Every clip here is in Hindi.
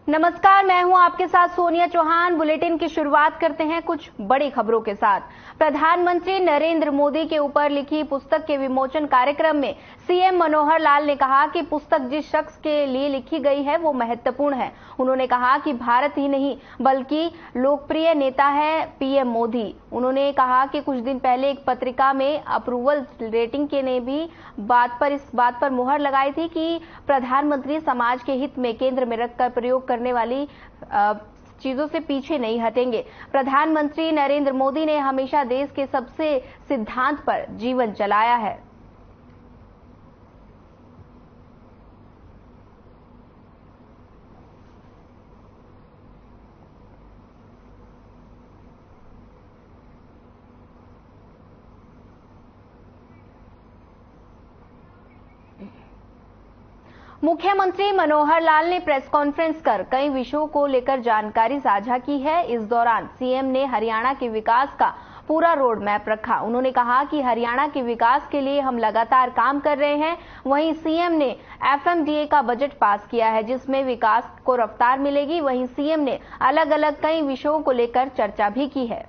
नमस्कार, मैं हूं आपके साथ सोनिया चौहान। बुलेटिन की शुरुआत करते हैं कुछ बड़ी खबरों के साथ। प्रधानमंत्री नरेंद्र मोदी के ऊपर लिखी पुस्तक के विमोचन कार्यक्रम में सीएम मनोहर लाल ने कहा कि पुस्तक जिस शख्स के लिए लिखी गई है वो महत्वपूर्ण है। उन्होंने कहा कि भारत ही नहीं बल्कि लोकप्रिय नेता है पीएम मोदी। उन्होंने कहा कि कुछ दिन पहले एक पत्रिका में अप्रूवल रेटिंग के ने भी इस बात पर मुहर लगाई थी कि प्रधानमंत्री समाज के हित में केंद्र में रखकर प्रयोग करने वाली चीजों से पीछे नहीं हटेंगे। प्रधानमंत्री नरेंद्र मोदी ने हमेशा देश के सबसे सिद्धांत पर जीवन चलाया है। मुख्यमंत्री मनोहर लाल ने प्रेस कॉन्फ्रेंस कर कई विषयों को लेकर जानकारी साझा की है। इस दौरान सीएम ने हरियाणा के विकास का पूरा रोड मैप रखा। उन्होंने कहा कि हरियाणा के विकास के लिए हम लगातार काम कर रहे हैं। वहीं सीएम ने एफएमडीए का बजट पास किया है जिसमें विकास को रफ्तार मिलेगी। वहीं सीएम ने अलग अलग कई विषयों को लेकर चर्चा भी की है।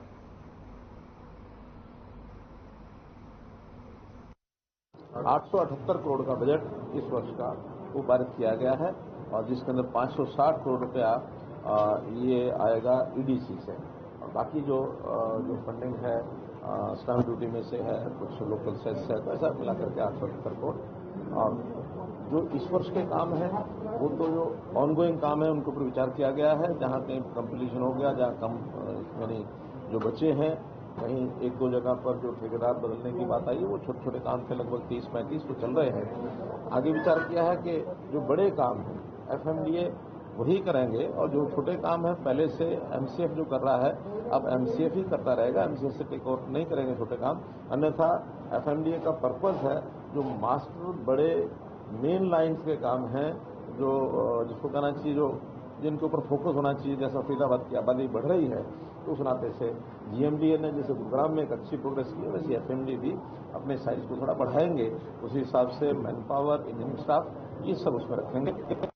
878 करोड़ का बजट इस वर्ष का वो पारित किया गया है और जिसके अंदर 560 करोड़ रुपया ये आएगा ईडीसी से और बाकी जो फंडिंग है स्टैंप ड्यूटी में से है, कुछ लोकल सेस है, तो ऐसा मिलाकर के 878 करोड़। और जो इस वर्ष के काम है वो तो जो ऑनगोइंग काम है उनके ऊपर विचार किया गया है। जहां कहीं कंप्लीशन हो गया, जहां कम यानी जो बचे हैं, कहीं एक दो जगह पर जो ठेकेदार बदलने की बात आई है वो छोटे छोटे काम थे, लगभग 30-35 वो चल रहे हैं। आगे विचार किया है कि जो बड़े काम हैं एफएमडीए वही करेंगे और जो छोटे काम है पहले से एमसीएफ जो कर रहा है अब एमसीएफ ही करता रहेगा, एमसीएफ से टेक ओवर नहीं करेंगे छोटे काम। अन्यथा एफएमडीए का पर्पज है जो मास्टर बड़े मेन लाइन्स के काम हैं, जो जिसको कहना चाहिए जो जिनके ऊपर फोकस होना चाहिए, जैसा फरीदाबाद की आबादी बढ़ रही है तो उस नाते से जीएमडीए ने जैसे गुरुग्राम में एक अच्छी प्रोग्रेस की है वैसे एफएमडी भी अपने साइज को थोड़ा बढ़ाएंगे। उसी हिसाब से मैन पावर, इंजीनियरिंग स्टाफ ये सब उसमें रखेंगे।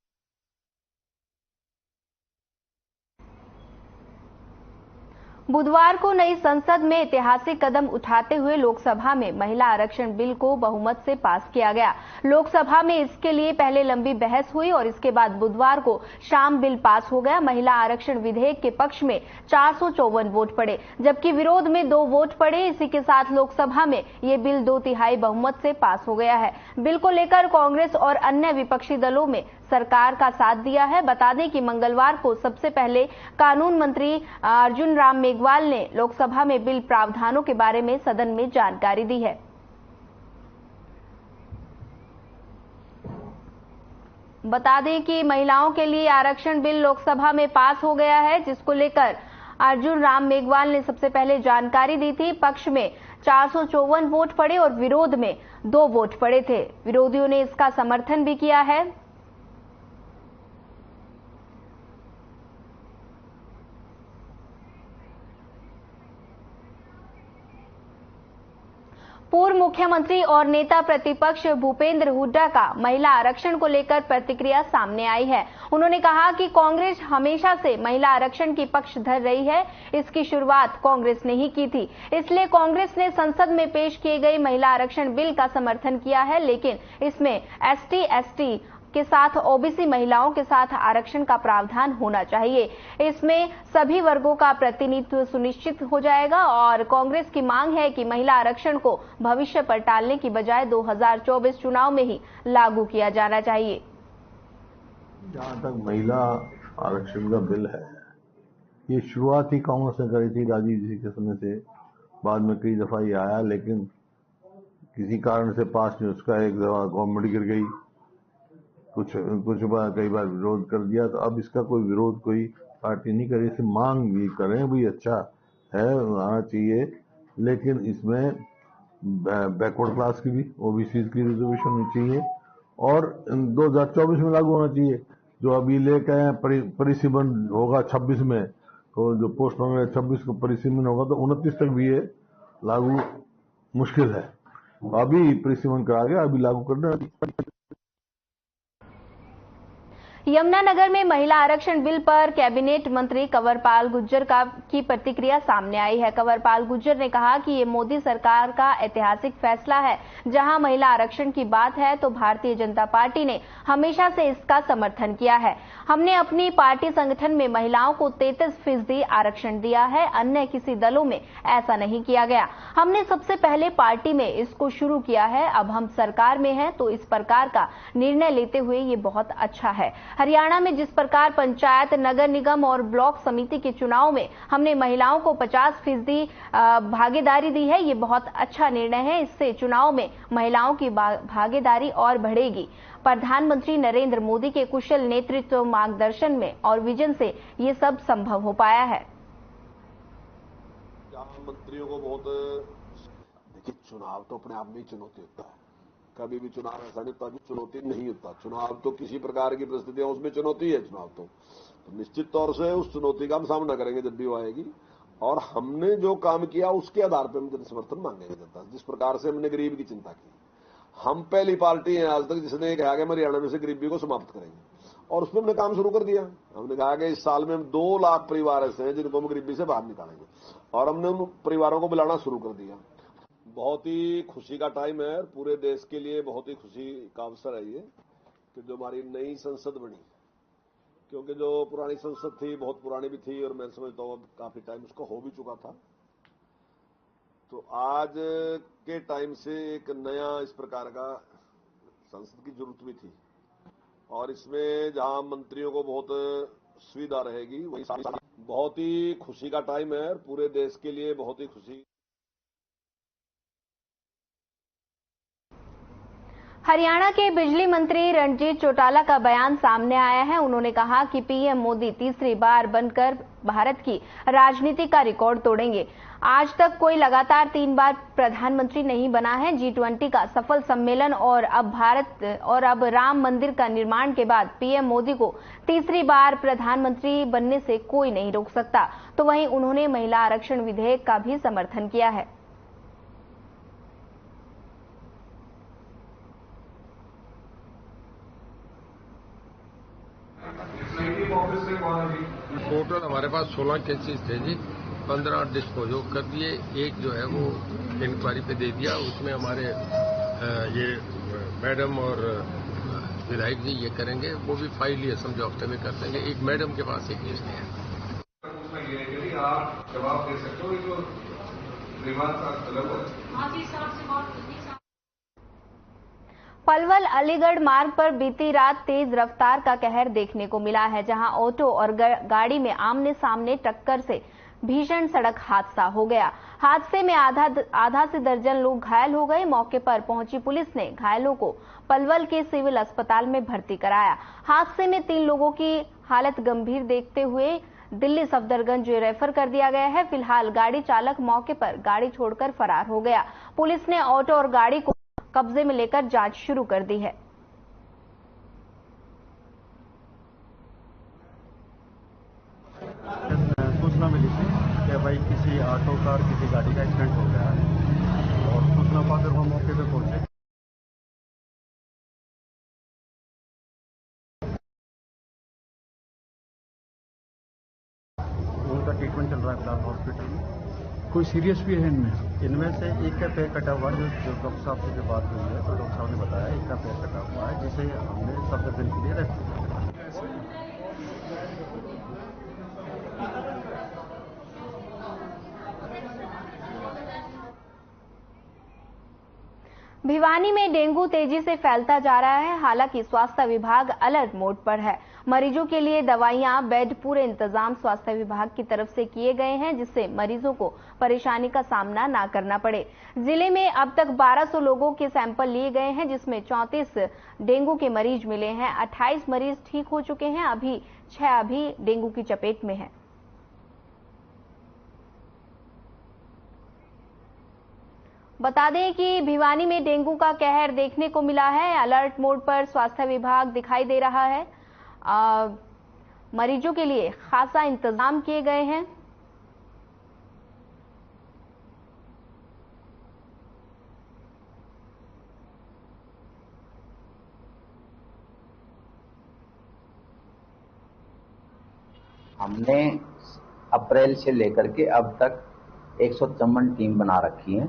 बुधवार को नई संसद में ऐतिहासिक कदम उठाते हुए लोकसभा में महिला आरक्षण बिल को बहुमत से पास किया गया। लोकसभा में इसके लिए पहले लंबी बहस हुई और इसके बाद बुधवार को शाम बिल पास हो गया। महिला आरक्षण विधेयक के पक्ष में 454 वोट पड़े जबकि विरोध में 2 वोट पड़े। इसी के साथ लोकसभा में ये बिल 2/3 बहुमत से पास हो गया है। बिल को लेकर कांग्रेस और अन्य विपक्षी दलों में सरकार का साथ दिया है। बता दें कि मंगलवार को सबसे पहले कानून मंत्री अर्जुन राम मेघवाल ने लोकसभा में बिल प्रावधानों के बारे में सदन में जानकारी दी है। बता दें कि महिलाओं के लिए आरक्षण बिल लोकसभा में पास हो गया है जिसको लेकर अर्जुन राम मेघवाल ने सबसे पहले जानकारी दी थी। पक्ष में 454 वोट पड़े और विरोध में 2 वोट पड़े थे। विरोधियों ने इसका समर्थन भी किया है। पूर्व मुख्यमंत्री और नेता प्रतिपक्ष भूपेंद्र हुड्डा का महिला आरक्षण को लेकर प्रतिक्रिया सामने आई है। उन्होंने कहा कि कांग्रेस हमेशा से महिला आरक्षण की पक्ष धर रही है। इसकी शुरुआत कांग्रेस ने ही की थी, इसलिए कांग्रेस ने संसद में पेश किए गए महिला आरक्षण बिल का समर्थन किया है। लेकिन इसमें एसटी के साथ ओबीसी महिलाओं के साथ आरक्षण का प्रावधान होना चाहिए। इसमें सभी वर्गों का प्रतिनिधित्व सुनिश्चित हो जाएगा और कांग्रेस की मांग है कि महिला आरक्षण को भविष्य पर टालने की बजाय 2024 चुनाव में ही लागू किया जाना चाहिए। जहां तक महिला आरक्षण का बिल है, ये शुरुआत ही कांग्रेस ने करी थी राजीव जी के समय से। बाद में कई दफा ये आया लेकिन किसी कारण से पास नहीं। उसका एक दफा गवर्नमेंट गिर गई, कुछ बार कई बार विरोध कर दिया, तो अब इसका कोई विरोध कोई पार्टी नहीं करे। इसे मांग ये करें भाई अच्छा है, आना चाहिए, लेकिन इसमें बैकवर्ड क्लास की भी, ओबीसी की रिजर्वेशन होनी चाहिए और 2024 में लागू होना चाहिए। जो अभी लेके आए परिसीमन होगा 26 में, तो जो पोस्ट मांगे 26 को परिसीमन होगा तो 29 तक भी ये लागू मुश्किल है। अभी परिसीमन करा गया, अभी लागू करना। यमुनानगर में महिला आरक्षण बिल पर कैबिनेट मंत्री कंवरपाल गुर्जर की प्रतिक्रिया सामने आई है। कंवरपाल गुर्जर ने कहा कि ये मोदी सरकार का ऐतिहासिक फैसला है। जहां महिला आरक्षण की बात है तो भारतीय जनता पार्टी ने हमेशा से इसका समर्थन किया है। हमने अपनी पार्टी संगठन में महिलाओं को 33% आरक्षण दिया है, अन्य किसी दलों में ऐसा नहीं किया गया। हमने सबसे पहले पार्टी में इसको शुरू किया है, अब हम सरकार में हैं तो इस प्रकार का निर्णय लेते हुए ये बहुत अच्छा है। हरियाणा में जिस प्रकार पंचायत, नगर निगम और ब्लॉक समिति के चुनाव में हमने महिलाओं को 50% भागीदारी दी है, ये बहुत अच्छा निर्णय है। इससे चुनाव में महिलाओं की भागीदारी और बढ़ेगी। प्रधानमंत्री नरेंद्र मोदी के कुशल नेतृत्व, मार्गदर्शन में और विजन से ये सब संभव हो पाया है। मंत्रियों को बहुत देखिए, चुनाव तो अपने आप में ही चुनौती होता है। कभी भी चुनाव ऐसा नहीं होता कि चुनौती नहीं होता। चुनाव तो किसी प्रकार की परिस्थितियां उसमें चुनौती है। चुनाव तो निश्चित तौर से उस चुनौती का हम सामना करेंगे जब भी वो आएगी। और हमने जो काम किया उसके आधार पर हम जन समर्थन मांगेंगे जनता से। जिस प्रकार से हमने गरीब की चिंता की, हम पहली पार्टी हैं आज तक जिसने कहा कि हम हरियाणा में से गरीबी को समाप्त करेंगे, और उसमें हमने काम शुरू कर दिया। हमने कहा कि इस साल में हम 2 लाख परिवार ऐसे हैं जिनको हम गरीबी से बाहर निकालेंगे, और हमने उन परिवारों को बुलाना शुरू कर दिया। बहुत ही खुशी का टाइम है और पूरे देश के लिए बहुत ही खुशी का अवसर है ये कि जो हमारी नई संसद बनी, क्योंकि जो पुरानी संसद थी बहुत पुरानी भी थी और मैं समझता हूं अब काफी टाइम उसको हो भी चुका था। तो आज के टाइम से एक नया इस प्रकार का संसद की जरूरत भी थी, और इसमें जहां मंत्रियों को बहुत सुविधा रहेगी वही बहुत ही खुशी का टाइम है और पूरे देश के लिए बहुत ही खुशी। हरियाणा के बिजली मंत्री रणजीत चौटाला का बयान सामने आया है। उन्होंने कहा कि पीएम मोदी तीसरी बार बनकर भारत की राजनीति का रिकॉर्ड तोड़ेंगे। आज तक कोई लगातार 3 बार प्रधानमंत्री नहीं बना है। G20 का सफल सम्मेलन और अब राम मंदिर का निर्माण के बाद पीएम मोदी को तीसरी बार प्रधानमंत्री बनने से कोई नहीं रोक सकता। तो वहीं उन्होंने महिला आरक्षण विधेयक का भी समर्थन किया है। टोटल हमारे पास 16 केसेस थे जी, 15 डिस्पोज कर दिए, एक जो है वो इंक्वायरी पे दे दिया। उसमें हमारे ये मैडम और विधायक जी ये करेंगे, वो भी फाइल ये समझो हफ्ते में कर देंगे। एक मैडम के पास एक लिस्ट है। आप जवाब दे सकते हो जो विवाद का अलग पलवल अलीगढ़ मार्ग पर बीती रात तेज रफ्तार का कहर देखने को मिला है, जहां ऑटो और गाड़ी में आमने सामने टक्कर से भीषण सड़क हादसा हो गया। हादसे में आधा से दर्जन लोग घायल हो गए। मौके पर पहुंची पुलिस ने घायलों को पलवल के सिविल अस्पताल में भर्ती कराया। हादसे में 3 लोगों की हालत गंभीर देखते हुए दिल्ली सफदरगंज रेफर कर दिया गया है। फिलहाल गाड़ी चालक मौके पर गाड़ी छोड़कर फरार हो गया। पुलिस ने ऑटो और गाड़ी को कब्जे में लेकर जांच शुरू कर दी है। सूचना मिली थी कि भाई किसी ऑटो कार किसी गाड़ी का एक्सीडेंट हो गया है, और सूचना पाकर हम मौके पे पहुंचे। उनका ट्रीटमेंट चल रहा है फिलहाल हॉस्पिटल में। कोई सीरियस भी है इनमें से एक का पैर कटा हुआ है। जो डॉक्टर साहब से जो बात हुई है तो डॉक्टर साहब ने बताया एक का पैर कटा हुआ है, जिसे हमने सफदरजंग के लिए रेफर किया। भिवानी में डेंगू तेजी से फैलता जा रहा है। हालांकि स्वास्थ्य विभाग अलर्ट मोड पर है। मरीजों के लिए दवाइयां, बेड, पूरे इंतजाम स्वास्थ्य विभाग की तरफ से किए गए हैं, जिससे मरीजों को परेशानी का सामना न करना पड़े। जिले में अब तक 1200 लोगों के सैंपल लिए गए हैं, जिसमें 34 डेंगू के मरीज मिले हैं। 28 मरीज ठीक हो चुके हैं। अभी 6 डेंगू की चपेट में हैं। बता दें कि भिवानी में डेंगू का कहर देखने को मिला है। अलर्ट मोड पर स्वास्थ्य विभाग दिखाई दे रहा है। मरीजों के लिए खासा इंतजाम किए गए हैं। हमने अप्रैल से लेकर के अब तक 154 टीम बना रखी है,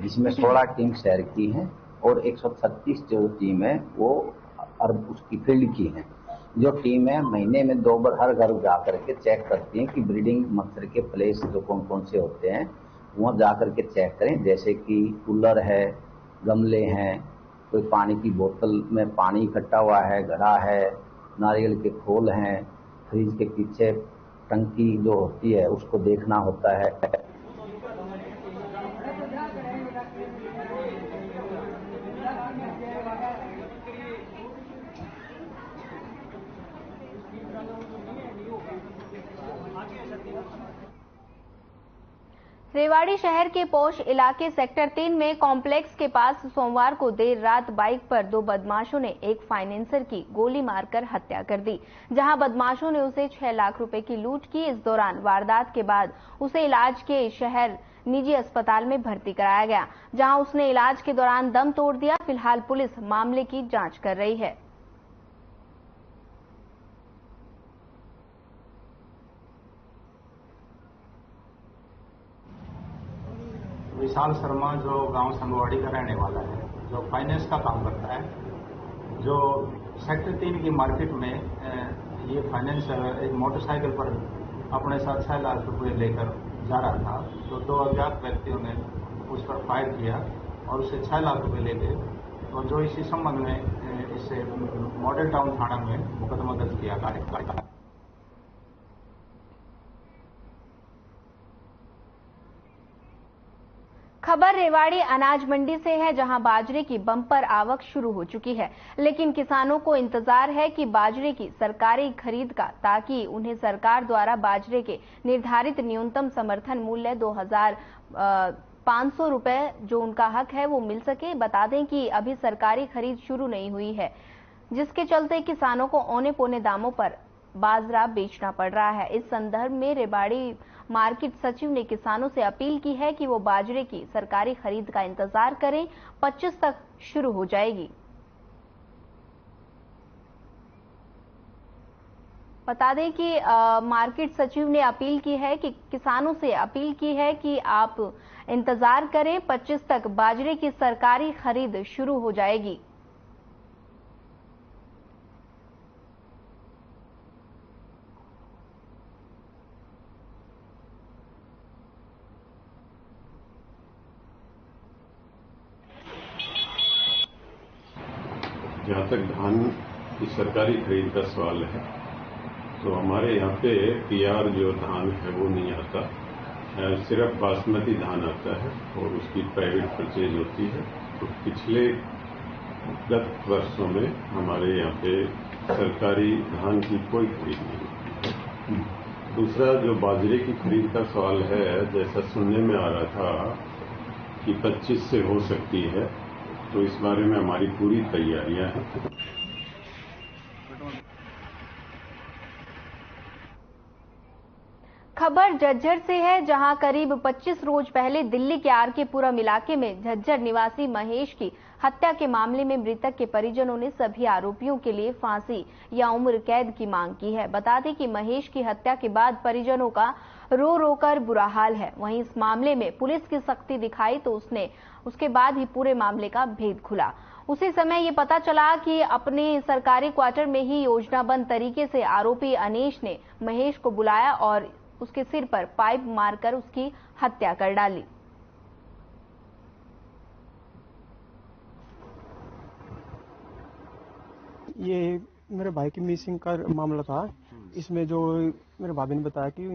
जिसमें 16 टीम शहर की हैं और 136 जो टीम है वो उसकी फील्ड की है। जो टीम है महीने में 2 बार हर घर जा करके चेक करती है कि ब्रीडिंग मच्छर के प्लेस जो कौन कौन से होते हैं वहाँ जा करके चेक करें, जैसे कि कूलर है, गमले हैं, कोई पानी की बोतल में पानी इकट्ठा हुआ है, घड़ा है, नारियल के खोल हैं, फ्रिज के पीछे टंकी जो होती है उसको देखना होता है। रेवाड़ी शहर के पोश इलाके सेक्टर 3 में कॉम्प्लेक्स के पास सोमवार को देर रात बाइक पर 2 बदमाशों ने एक फाइनेंसर की गोली मारकर हत्या कर दी, जहां बदमाशों ने उसे 6 लाख रुपए की लूट की। इस दौरान वारदात के बाद उसे इलाज के शहर निजी अस्पताल में भर्ती कराया गया, जहां उसने इलाज के दौरान दम तोड़ दिया। फिलहाल पुलिस मामले की जांच कर रही है। विशाल शर्मा जो गांव संगवाड़ी का रहने वाला है, जो फाइनेंस का काम करता है, जो सेक्टर 3 की मार्केट में ये फाइनेंसर एक मोटरसाइकिल पर अपने साथ 6 लाख रुपए लेकर जा रहा था, तो 2 अज्ञात व्यक्तियों ने उस पर फायर किया और उसे 6 लाख रुपए ले गए। और जो इसी संबंध में इसे मॉडल टाउन थाना में मुकदमा दर्ज किया गया। खबर रेवाड़ी अनाज मंडी से है, जहां बाजरे की बम्पर आवक शुरू हो चुकी है, लेकिन किसानों को इंतजार है कि बाजरे की सरकारी खरीद का, ताकि उन्हें सरकार द्वारा बाजरे के निर्धारित न्यूनतम समर्थन मूल्य 2500 रुपए जो उनका हक है वो मिल सके। बता दें कि अभी सरकारी खरीद शुरू नहीं हुई है, जिसके चलते किसानों को औने पौने दामों पर बाजरा बेचना पड़ रहा है। इस संदर्भ में रेवाड़ी मार्केट सचिव ने किसानों से अपील की है कि वो बाजरे की सरकारी खरीद का इंतजार करें, 25 तक शुरू हो जाएगी। बता दें कि मार्केट सचिव ने अपील की है कि किसानों से अपील की है कि आप इंतजार करें, 25 तक बाजरे की सरकारी खरीद शुरू हो जाएगी। जहाँ तक धान की सरकारी खरीद का सवाल है, तो हमारे यहाँ पे PR जो धान है वो नहीं आता, सिर्फ बासमती धान आता है और उसकी प्राइवेट परचेज होती है। तो पिछले गत वर्षों में हमारे यहाँ पे सरकारी धान की कोई खरीद नहीं होती है। दूसरा, जो बाजरे की खरीद का सवाल है, जैसा सुनने में आ रहा था कि 25 से हो सकती है, तो इस बारे में हमारी पूरी तैयारियां हैं। खबर झज्जर से है, जहां करीब 25 रोज पहले दिल्ली के RK पुरम इलाके में झज्जर निवासी महेश की हत्या के मामले में मृतक के परिजनों ने सभी आरोपियों के लिए फांसी या उम्र कैद की मांग की है। बता दें कि महेश की हत्या के बाद परिजनों का रो रो कर बुरा हाल है। वहीं इस मामले में पुलिस की सख्ती दिखाई तो उसके बाद ही पूरे मामले का भेद खुला। उसी समय ये पता चला कि अपने सरकारी क्वार्टर में ही योजनाबद्ध तरीके से आरोपी अनीश ने महेश को बुलाया और उसके सिर पर पाइप मारकर उसकी हत्या कर डाली। ये मेरे भाई की मिसिंग का मामला था। इसमें जो मेरे भाभी ने बताया कि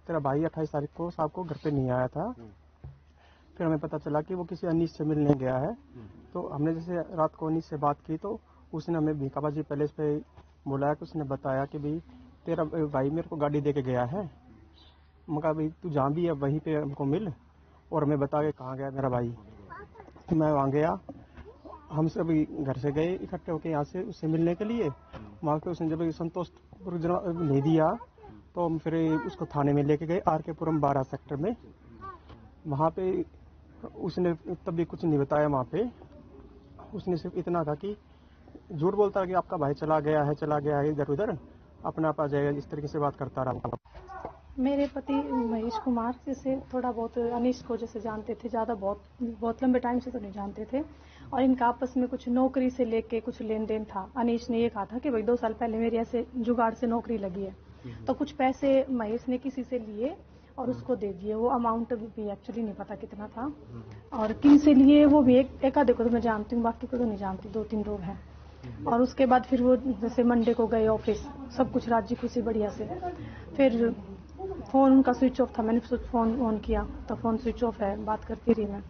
तेरा भाई 28 तारीख को शाम को घर पे नहीं आया था। फिर हमें पता चला कि वो किसी अनीश से मिलने गया है। तो हमने जैसे रात को अनीश से बात की तो उसने हमें भीकाबाजी पैलेस पे बुलाया कि उसने बताया कि भाई तेरा भाई मेरे को गाड़ी दे के गया है। मैं कहा भाई तू जहाँ भी है वहीं पे हमको मिल, और हमें बता के कहाँ गया मेरा भाई। मैं वहाँ गया, हम सभी घर से गए इकट्ठे होकर यहाँ से उससे मिलने के लिए। वहाँ पे उसने जब संतोष नहीं दिया तो हम फिर उसको थाने में लेके गए RK पुरम 12 सेक्टर में। वहाँ पे उसने तब भी कुछ नहीं बताया। वहाँ पे उसने सिर्फ इतना कहा कि झूठ बोलता है कि आपका भाई चला गया है इधर उधर, अपना आप आ जाएगा, इस तरीके से बात करता रहा। मेरे पति महेश कुमार जैसे थोड़ा बहुत अनीश को जैसे जानते थे, ज़्यादा बहुत लंबे टाइम से तो नहीं जानते थे, और इनका आपस में कुछ नौकरी से लेके कुछ लेन देन था। अनीश ने ये कहा था कि भाई 2 साल पहले मेरी ऐसे जुगाड़ से नौकरी लगी है, तो कुछ पैसे महेश ने किसी से लिए और उसको दे दिए। वो अमाउंट भी एक्चुअली नहीं पता कितना था, और किन से लिए वो भी एक आधे को तो मैं जानती हूँ, बाकी को तो नहीं जानती, 2-3 लोग हैं। और उसके बाद फिर वो जैसे मंडे को गए ऑफिस, सब कुछ राजी खुशी बढ़िया से। फिर फोन उनका स्विच ऑफ था, मैंने फोन ऑन किया तो फोन स्विच ऑफ है, बात करती रही मैं।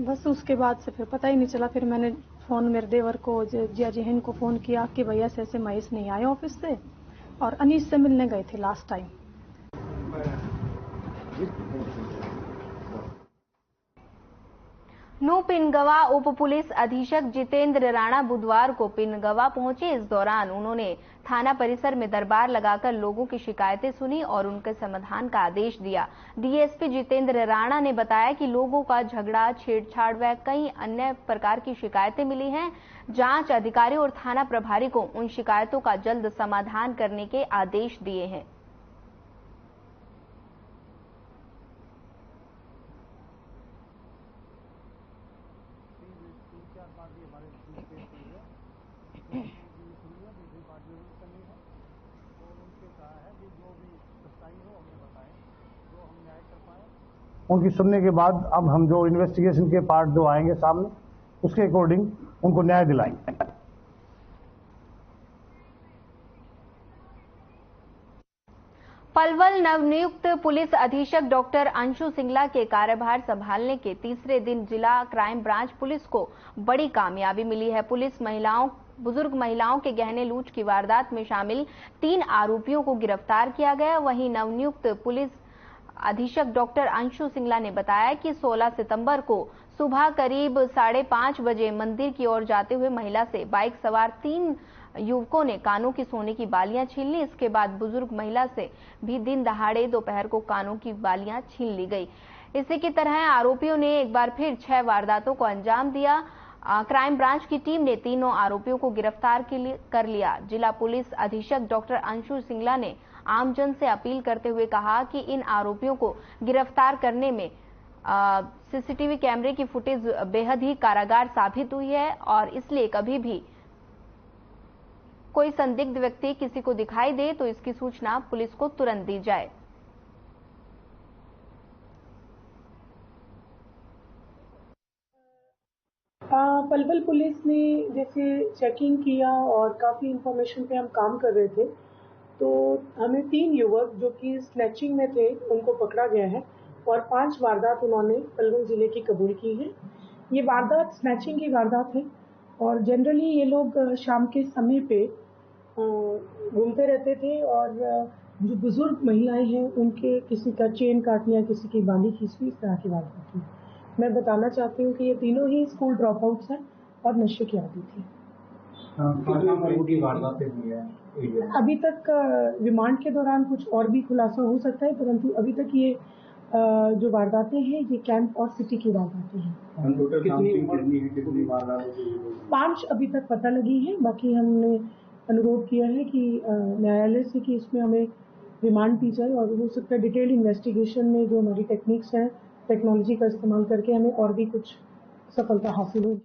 बस उसके बाद से फिर पता ही नहीं चला। फिर मैंने फोन मेरे देवर को, जिया जहन को फोन किया कि भैया ऐसे ऐसे महेश नहीं आए ऑफिस से और अनीश से मिलने गए थे लास्ट टाइम। न्यू पिनगवा उप पुलिस अधीक्षक जितेंद्र राणा बुधवार को पिनगवा पहुंचे। इस दौरान उन्होंने थाना परिसर में दरबार लगाकर लोगों की शिकायतें सुनी और उनके समाधान का आदेश दिया। डीएसपी जितेंद्र राणा ने बताया कि लोगों का झगड़ा, छेड़छाड़ व कई अन्य प्रकार की शिकायतें मिली हैं। जांच अधिकारी और थाना प्रभारी को उन शिकायतों का जल्द समाधान करने के आदेश दिए हैं। उनकी सुनने के बाद अब हम जो इन्वेस्टिगेशन के पार्ट जो आएंगे सामने, उसके अकॉर्डिंग उनको न्याय दिलाएंगे। पलवल नवनियुक्त पुलिस अधीक्षक डॉक्टर अंशु सिंगला के कार्यभार संभालने के तीसरे दिन जिला क्राइम ब्रांच पुलिस को बड़ी कामयाबी मिली है। पुलिस बुजुर्ग महिलाओं के गहने लूट की वारदात में शामिल 3 आरोपियों को गिरफ्तार किया गया। वहीं नवनियुक्त पुलिस अधीक्षक डॉक्टर अंशु सिंगला ने बताया कि 16 सितंबर को सुबह करीब 5:30 बजे मंदिर की ओर जाते हुए महिला से बाइक सवार 3 युवकों ने कानों की सोने की बालियां छीन ली। इसके बाद बुजुर्ग महिला से भी दिन दहाड़े दोपहर को कानों की बालियां छीन ली गई। इसी की तरह आरोपियों ने एक बार फिर 6 वारदातों को अंजाम दिया। क्राइम ब्रांच की टीम ने तीनों आरोपियों को गिरफ्तार कर लिया। जिला पुलिस अधीक्षक डॉक्टर अंशु सिंगला ने आमजन से अपील करते हुए कहा कि इन आरोपियों को गिरफ्तार करने में सीसीटीवी कैमरे की फुटेज बेहद ही कारगर साबित हुई है और इसलिए कभी भी कोई संदिग्ध व्यक्ति किसी को दिखाई दे तो इसकी सूचना पुलिस को तुरंत दी जाए। पलवल पुलिस ने जैसे चेकिंग किया और काफ़ी इंफॉर्मेशन पे हम काम कर रहे थे, तो हमें 3 युवक जो कि स्नैचिंग में थे उनको पकड़ा गया है और 5 वारदात उन्होंने पलवल जिले की कबूल की है। ये वारदात स्नैचिंग की वारदात है और जनरली ये लोग शाम के समय पे घूमते रहते थे और जो बुजुर्ग महिलाएं हैं उनके किसी का चेन काटने या किसी की बाली खींचनी, इस तरह की वारदात थी। मैं बताना चाहती हूँ कि ये तीनों ही स्कूल ड्रॉप आउट्स हैं और नशे की आदी थी। अभी तक रिमांड के दौरान कुछ और भी खुलासा हो सकता है, परंतु अभी तक ये जो वारदातें हैं ये कैंप और सिटी की वारदातें हैं। 5 अभी तक पता लगी है। बाकी हमने अनुरोध किया है कि न्यायालय से कि इसमें हमें रिमांड दी जाए और हो सकता है डिटेल इन्वेस्टिगेशन में जो हमारी टेक्निक्स हैं, टेक्नोलॉजी का इस्तेमाल करके हमें और भी कुछ सफलता हासिल हो।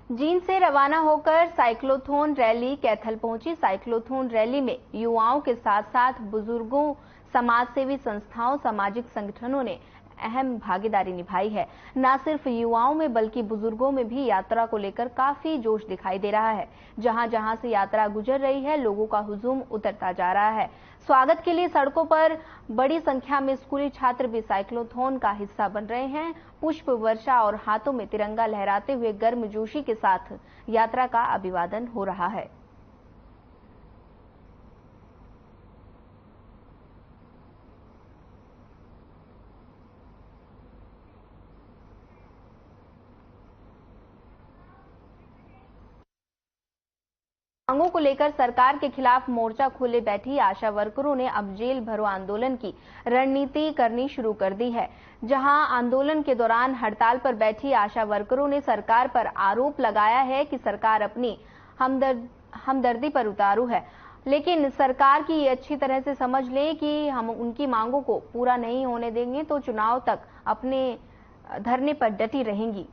जींद से रवाना होकर साइक्लोथॉन रैली कैथल पहुंची। साइक्लोथॉन रैली में युवाओं के साथ साथ बुजुर्गों, समाजसेवी संस्थाओं, सामाजिक संगठनों ने अहम भागीदारी निभाई है। न सिर्फ युवाओं में बल्कि बुजुर्गों में भी यात्रा को लेकर काफी जोश दिखाई दे रहा है। जहां जहां से यात्रा गुजर रही है, लोगों का हुजूम उतरता जा रहा है। स्वागत के लिए सड़कों पर बड़ी संख्या में स्कूली छात्र भी साइक्लोथॉन का हिस्सा बन रहे हैं। पुष्प वर्षा और हाथों में तिरंगा लहराते हुए गर्मजोशी के साथ यात्रा का अभिवादन हो रहा है। मांगों को लेकर सरकार के खिलाफ मोर्चा खोले बैठी आशा वर्करों ने अब जेल भरो आंदोलन की रणनीति करनी शुरू कर दी है। जहां आंदोलन के दौरान हड़ताल पर बैठी आशा वर्करों ने सरकार पर आरोप लगाया है कि सरकार अपनी हमदर्दी पर उतारू है, लेकिन सरकार की ये अच्छी तरह से समझ लें कि हम उनकी मांगों को पूरा नहीं होने देंगे तो चुनाव तक अपने धरने पर डटी रहेंगी।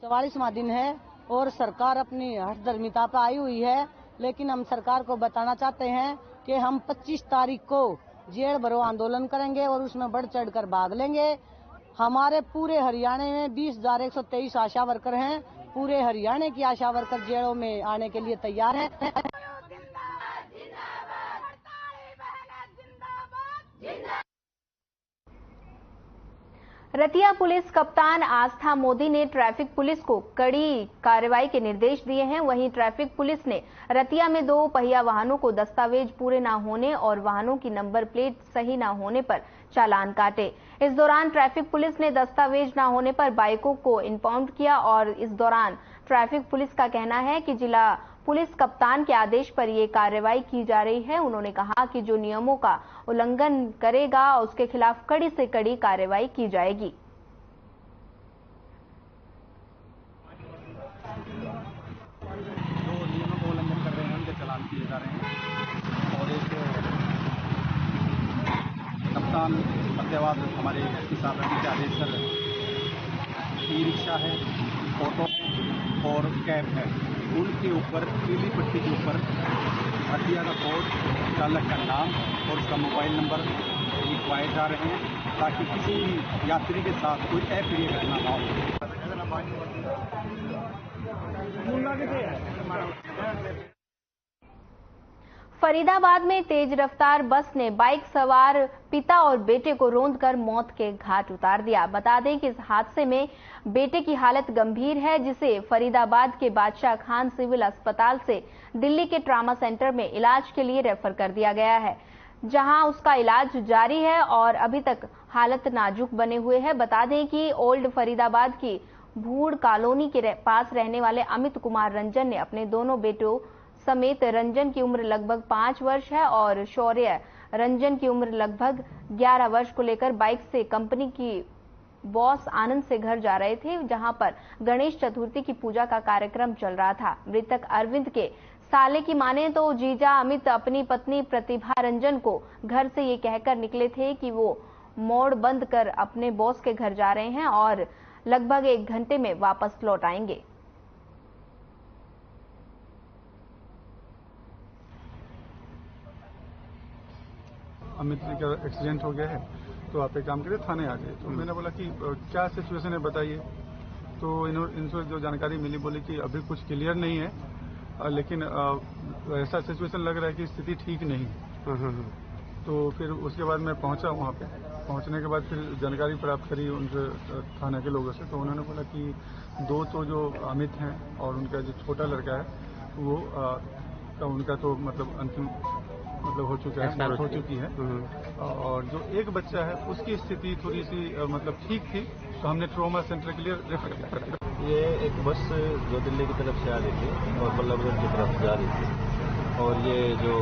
चौवालीसवां दिन है और सरकार अपनी हठधर्मिता पर आई हुई है, लेकिन हम सरकार को बताना चाहते हैं कि हम 25 तारीख को जेल भरो आंदोलन करेंगे और उसमें बढ़ चढ़कर भाग लेंगे। हमारे पूरे हरियाणा में 20,123 आशा वर्कर हैं। पूरे हरियाणा की आशा वर्कर जेलों में आने के लिए तैयार हैं। रतिया पुलिस कप्तान आस्था मोदी ने ट्रैफिक पुलिस को कड़ी कार्रवाई के निर्देश दिए हैं। वहीं ट्रैफिक पुलिस ने रतिया में 2 पहिया वाहनों को दस्तावेज पूरे न होने और वाहनों की नंबर प्लेट सही न होने पर चालान काटे। इस दौरान ट्रैफिक पुलिस ने दस्तावेज न होने पर बाइकों को इंपाउंड किया और इस दौरान ट्रैफिक पुलिस का कहना है कि जिला पुलिस कप्तान के आदेश पर ये कार्रवाई की जा रही है। उन्होंने कहा कि जो नियमों का उल्लंघन करेगा उसके खिलाफ कड़ी से कड़ी कार्रवाई की जाएगी। जो नियमों का उल्लंघन कर रहे हैं उनके चालान किए जा रहे हैं और एक कप्तान सत्यवाद हमारे एसपी साहब हैं, उनके आदेश पर ई रिक्शा है, ऑटो और कैब है, उनके ऊपर पीली पट्टी के ऊपर हटिया का कोड, चालक का नाम और उसका मोबाइल नंबर लिखवाए जा रहे हैं ताकि किसी यात्री के साथ कोई अप्रिय घटना ना हो। फरीदाबाद में तेज रफ्तार बस ने बाइक सवार पिता और बेटे को रौंदकर मौत के घाट उतार दिया। बता दें कि इस हादसे में बेटे की हालत गंभीर है, जिसे फरीदाबाद के बादशाह खान सिविल अस्पताल से दिल्ली के ट्रामा सेंटर में इलाज के लिए रेफर कर दिया गया है, जहां उसका इलाज जारी है और अभी तक हालत नाजुक बने हुए है। बता दें कि ओल्ड फरीदाबाद की भूड़ कॉलोनी के पास रहने वाले अमित कुमार रंजन ने अपने दोनों बेटों समेत रंजन की उम्र लगभग 5 वर्ष है और शौर्य रंजन की उम्र लगभग 11 वर्ष को लेकर बाइक से कंपनी की बॉस आनंद से घर जा रहे थे, जहां पर गणेश चतुर्थी की पूजा का कार्यक्रम चल रहा था। मृतक अरविंद के साले की माने तो जीजा अमित अपनी पत्नी प्रतिभा रंजन को घर से ये कहकर निकले थे कि वो मोड़ बंद कर अपने बॉस के घर जा रहे हैं और लगभग 1 घंटे में वापस लौट आएंगे। अमित जी का एक्सीडेंट हो गया है तो आप एक काम करिए, थाने आ जाइए। तो मैंने बोला कि क्या सिचुएशन है बताइए। तो इनसे जो जानकारी मिली, बोली कि अभी कुछ क्लियर नहीं है, लेकिन ऐसा सिचुएशन लग रहा है कि स्थिति ठीक नहीं। तो फिर उसके बाद मैं पहुंचा वहां पे। पहुंचने के बाद फिर जानकारी प्राप्त करी उनसे थाने के लोगों से। तो उन्होंने बोला कि 2 तो जो अमित हैं और उनका जो छोटा लड़का है वो उनका तो मतलब अंतिम हो चुका है, हो चुकी है। और जो एक बच्चा है उसकी स्थिति थोड़ी सी मतलब ठीक थी, तो हमने ट्रॉमा सेंटर के लिए रेफर किया। ये एक बस जो दिल्ली की तरफ से आ रही थी और बल्लभ रोड की तरफ जा रही थी और ये जो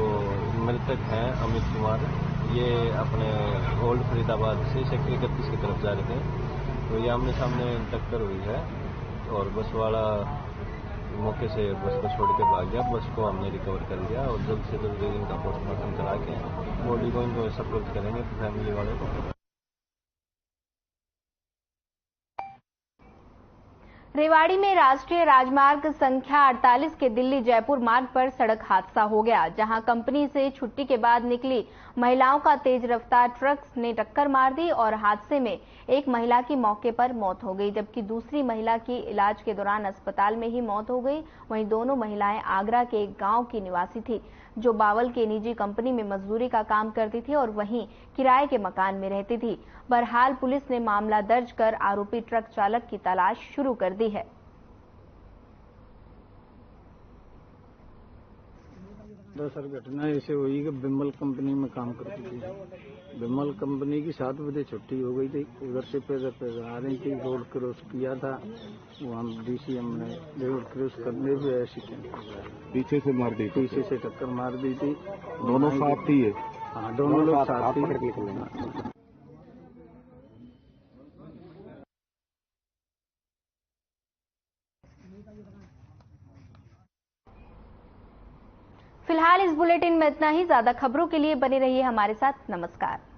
मृतक हैं अमित कुमार, ये अपने ओल्ड फरीदाबाद से सेक्टर 31 की तरफ जा रहे थे। तो ये आमने सामने टक्कर हुई है और बस वाला मौके से बस को छोड़ के भाग गया। बस को हमने रिकवर कर लिया और जल्द से जल्द इनका पोस्टमार्टम करा के बॉडी को इनको सपोर्ट करेंगे फैमिली वालों को। रेवाड़ी में राष्ट्रीय राजमार्ग संख्या 48 के दिल्ली जयपुर मार्ग पर सड़क हादसा हो गया, जहां कंपनी से छुट्टी के बाद निकली महिलाओं का तेज रफ्तार ट्रक ने टक्कर मार दी और हादसे में एक महिला की मौके पर मौत हो गई, जबकि दूसरी महिला की इलाज के दौरान अस्पताल में ही मौत हो गई। वहीं दोनों महिलाएं आगरा के एक गांव की निवासी थी, जो बावल के निजी कंपनी में मजदूरी का काम करती थी और वहीं किराए के मकान में रहती थी। बहरहाल पुलिस ने मामला दर्ज कर आरोपी ट्रक चालक की तलाश शुरू कर दी है। दरअसल घटना ऐसे हुई कि बिमल कंपनी में काम करती थी। बिमल कंपनी की 7 बजे छुट्टी हो गई थी, उधर से पैदल आ रही थी, रोड क्रॉस किया था, वहाँ DCM ने रोड क्रॉस करने भी ऐसी पीछे से मार दी, पीछे से टक्कर मार दी थी। दोनों साथ थी, हाँ, दोनों लोग साथ ही। फिलहाल इस बुलेटिन में इतना ही। ज्यादा खबरों के लिए बने रहिए हमारे साथ। नमस्कार।